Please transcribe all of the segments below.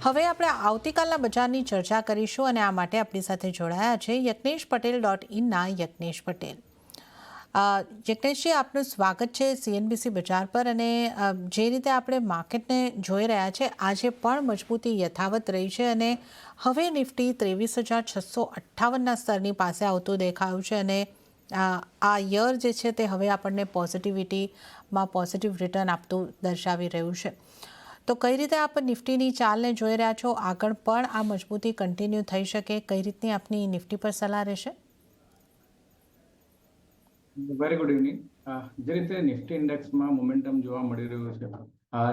હવે આપણે આવતીકાલના બજારની ચર્ચા કરીશું અને આ માટે આપણી સાથે જોડાયા છે યજ્ઞેશપટેલ.inના યજ્ઞેશ પટેલ. યજ્ઞેશજી, આપનું સ્વાગત છે CNBC બજાર પર. અને જે રીતે આપણે માર્કેટને જોઈ રહ્યા છે, આજે પણ મજબૂતી યથાવત રહી છે અને હવે નિફ્ટી 23,658ના સ્તરની પાસે આવતું દેખાયું છે અને આ યર જે છે તે હવે આપણને પોઝિટિવિટીમાં પોઝિટિવ રિટર્ન આપતું દર્શાવી રહ્યું છે. તો કઈ રીતે આપ નિફ્ટીની ચાલને જોઈ રહ્યા છો? આગળ પણ આ મજબૂતી કન્ટિન્યુ થઈ શકે? કઈ રીતની આપની નિફ્ટી પર સલાહ રહેશે? Very good evening. જે રીતે નિફ્ટી ઇન્ડેક્સમાં મોમેન્ટમ જોવા મળી રહ્યું છે,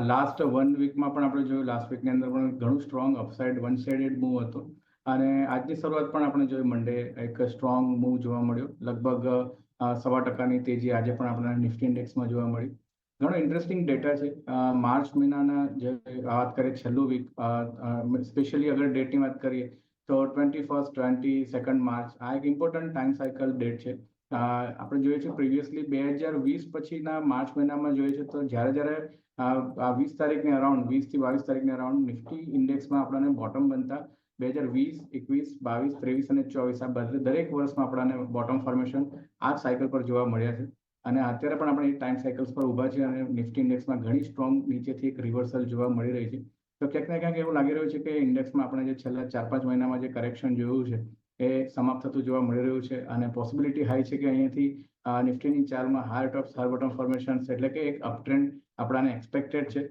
લાસ્ટ 1 વીકમાં પણ આપણે જોયું, લાસ્ટ વીકની અંદર પણ ઘણું strong upside one sided move હતું અને આજની શરૂઆત પણ આપણે જોઈ, મંડે એક સ્ટ્રોંગ મૂવ જોવા મળ્યો. લગભગ 1.25% તેજી આજે પણ આપણને નિફ્ટી ઇન્ડેક્સમાં જોવા મળી. ઘણો ઇન્ટરેસ્ટિંગ ડેટા છે. માર્ચ મહિનાના જે વાત કરીએ, છેલ્લું વીક, સ્પેશિયલી અગર ડેટની વાત કરીએ તો 21st 22nd માર્ચ આ એક ઇમ્પોર્ટન્ટ ટાઈમ સાયકલ ડેટ છે. આપણે જોઈએ છે પ્રિવિયસલી 2020 પછીના માર્ચ મહિનામાં જોઈએ છે તો જ્યારે 20 તારીખની અરાઉન્ડ 20 થી 22 તારીખની અરાઉન્ડ નિફ્ટી ઇન્ડેક્સમાં આપણને બોટમ બનતા 2020, 21, 22, 23 અને 24 આ દરેક વર્ષમાં આપણને બોટમ ફોર્મેશન આ સાયકલ પર જોવા મળ્યા છે. અને અત્યારે પણ આપણે ટાઈમ સાયકલ્સ પર ઊભા છે અને નિફ્ટી ઇન્ડેક્સમાં ઘણી સ્ટ્રોંગ નીચેથી એક રિવર્સલ જોવા મળી રહી છે. તો ક્યાંક ને ક્યાંક એવું લાગી રહ્યું છે કે ઇન્ડેક્સમાં આપણે જે છેલ્લા 4-5 મહિનામાં જે કરેક્શન જોયું છે એ સમાપ્ત થતું જોવા મળી રહ્યું છે અને પોસિબિલિટી હાઈ છે કે અહીંયાથી નિફ્ટીની ચાલમાં હાયર ટોપ હાયર બોટમ ફોર્મેશન એટલે કે એક અપટ્રેન્ડ આપણાને એક્સપેક્ટેડ છે.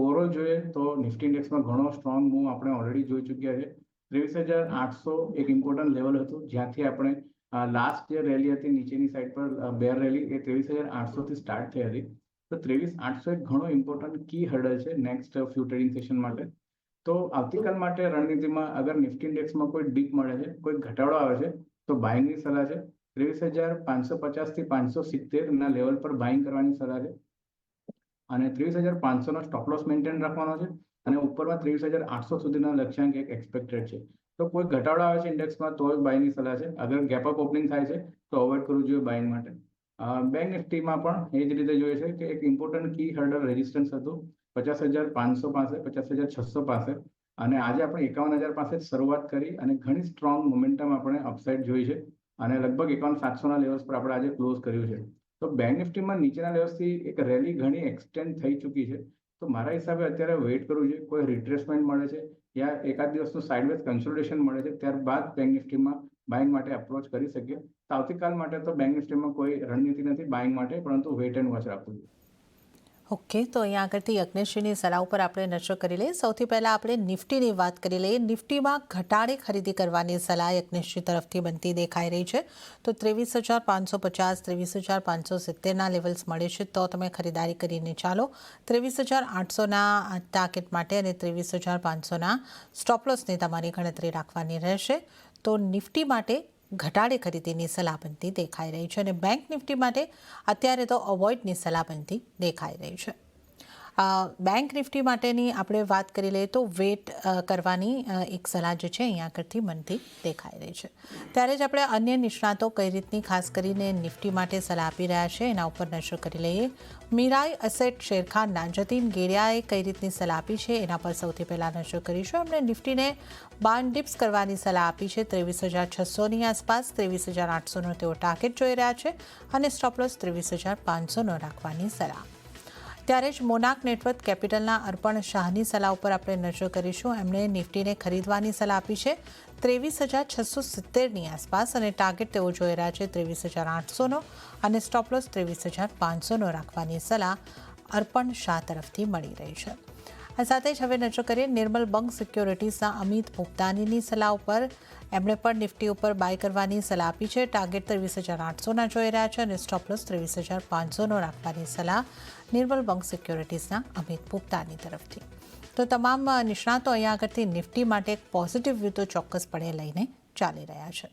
ઓવરઓલ જોઈએ તો નિફ્ટી ઇન્ડેક્સમાં ઘણો સ્ટ્રોંગ મૂવ આપણે ઓલરેડી જોઈ ચૂક્યા છે. 23,800 એક ઇમ્પોર્ટન્ટ લેવલ હતું જ્યાંથી આપણે લાસ્ટ જે રેલી હતી નીચેની સાઈડ પર બેર રેલી એ 23,800 થી સ્ટાર્ટ થઈ હતી. તો 23,800 એક ઘણો ઇમ્પોર્ટન્ટ કી હર્ડલ છે નેક્સ્ટ ફ્યુ ટ્રેડિંગ સેશન માટે. તો આવતીકાલ માટે રણનીતિમાં અગર નિફ્ટી ઇન્ડેક્સમાં કોઈ ડીપ મળે છે, કોઈ ઘટાડો આવે છે તો બાઇંગની સલાહ છે. 23,550 થી 570 ના લેવલ પર બાઇંગ કરવાની સલાહ છે અને 23,500 નો સ્ટોપ લોસ મેન્ટેન રાખવાનો છે અને ઉપરમાં 23,800 સુધીના લક્ષ્યાંક એક એક્સપેક્ટેડ છે. તો કોઈ ઘટાડો આવે છે ઇન્ડેક્સમાં તો જ બાયની સલાહ છે. અગર ગેપ અપ ઓપનિંગ થાય છે તો અવોઇડ કરવું જોઈએ બાઇંગ માટે. બેંક નિફ્ટીમાં પણ એ જ રીતે જોઈએ છે કે એક ઇમ્પોર્ટન્ટ કી હર્ડર રેઝિસ્ટન્સ હતું 50,500 પાસે, 50,600 પાસે અને આજે આપણે 51,000 પાસે શરૂઆત કરી અને ઘણી સ્ટ્રોંગ મોમેન્ટમ આપણે અપસાઇડ જોઈ છે અને લગભગ 51,700ના લેવલ્સ પર આપણે આજે ક્લોઝ કર્યું છે. તો બેંક નિફ્ટીમાં નીચેના લેવલ્સથી એક રેલી ઘણી એક્સટેન્ડ થઈ ચૂકી છે. તો મારા હિસાબે અત્યારે વેઇટ કરવું જોઈએ. કોઈ રિટ્રેસમેન્ટ મળે છે યા એકાદ દિવસનું સાઇડવેઝ કન્સોલિડેશન મળે છે ત્યારબાદ બેંક નિફ્ટીમાં બાઇંગ માટે અપ્રોચ કરી શકીએ. તો આવતીકાલ માટે તો બેંક નિફ્ટીમાં કોઈ રણનીતિ નથી બાઇંગ માટે, પરંતુ વેઇટ એન્ડ વોચ રાખવું જોઈએ. ઓકે, તો અહીંયા આગળથી યજ્ઞેશજીની સલાહ ઉપર આપણે નજર કરી લઈએ. સૌથી પહેલાં આપણે નિફ્ટીની વાત કરી લઈએ. નિફ્ટીમાં ઘટાડે ખરીદી કરવાની સલાહ યજ્ઞેશજી તરફથી બનતી દેખાઈ રહી છે. તો 23,550, 23,570ના લેવલ્સ મળે છે તો તમે ખરીદારી કરીને ચાલો. 23,800ના ટાર્ગેટ માટે અને 23,500ના સ્ટોપલોસની તમારી ગણતરી રાખવાની રહેશે. તો નિફ્ટી માટે ઘટાડે ખરીદીની સલાહ બનતી દેખાઈ રહી છે અને બેંક નિફ્ટી માટે અત્યારે તો અવોઇડની સલાહ બનતી દેખાઈ રહી છે. બેંક નિફ્ટી માટેની આપણે વાત કરી લઈએ તો વેટ કરવાની એક સલાહ જે છે અહીંયા આગળથી બનતી દેખાઈ રહી છે. ત્યારે જ આપણે અન્ય નિષ્ણાતો કઈ રીતની ખાસ કરીને નિફ્ટી માટે સલાહ આપી રહ્યા છે એના ઉપર નજર કરી લઈએ. મીરાઈ અસેટ શેરખાનના જતીન ગેડિયાએ કઈ રીતની સલાહ આપી છે એના પર સૌથી પહેલાં નજર કરીશું. એમણે નિફ્ટીને બાર્ન ડિપ્સ કરવાની સલાહ આપી છે 23,600ની આસપાસ. 23,800નો તેઓ ટાર્ગેટ જોઈ રહ્યા છે અને સ્ટોપલોસ 23,500નો રાખવાની સલાહ. ત્યારે જ મોનાક નેટવર્ક કેપિટલના અર્પણ શાહની સલાહ ઉપર આપણે નજર કરીશું. એમણે નિફ્ટીને ખરીદવાની સલાહ આપી છે 23,670ની આસપાસ અને ટાર્ગેટ તેઓ જોઈ રહ્યા છે 23,800નો અને સ્ટોપલોસ 23,500નો રાખવાની સલાહ અર્પણ શાહ તરફથી મળી રહી છે. આ સાથે જ હવે નજર કરીએ નિર્મલ બંક સિક્યોરિટીઝના અમિત ભુગતાનીની સલાહ ઉપર. એમણે પણ નિફ્ટી ઉપર બાય કરવાની સલાહ આપી છે. ટાર્ગેટ 23,800ના જોઈ રહ્યા છે અને સ્ટોપલોસ 23,500નો રાખવાની સલાહ નિર્મલ બંક સિક્યોરિટીઝના અમિત ભુગતાની તરફથી. તો તમામ નિષ્ણાતો અહીંયા આગળથી નિફ્ટી માટે એક પોઝિટિવ વ્યૂ તો ચોક્કસપણે લઈને ચાલી રહ્યા છે.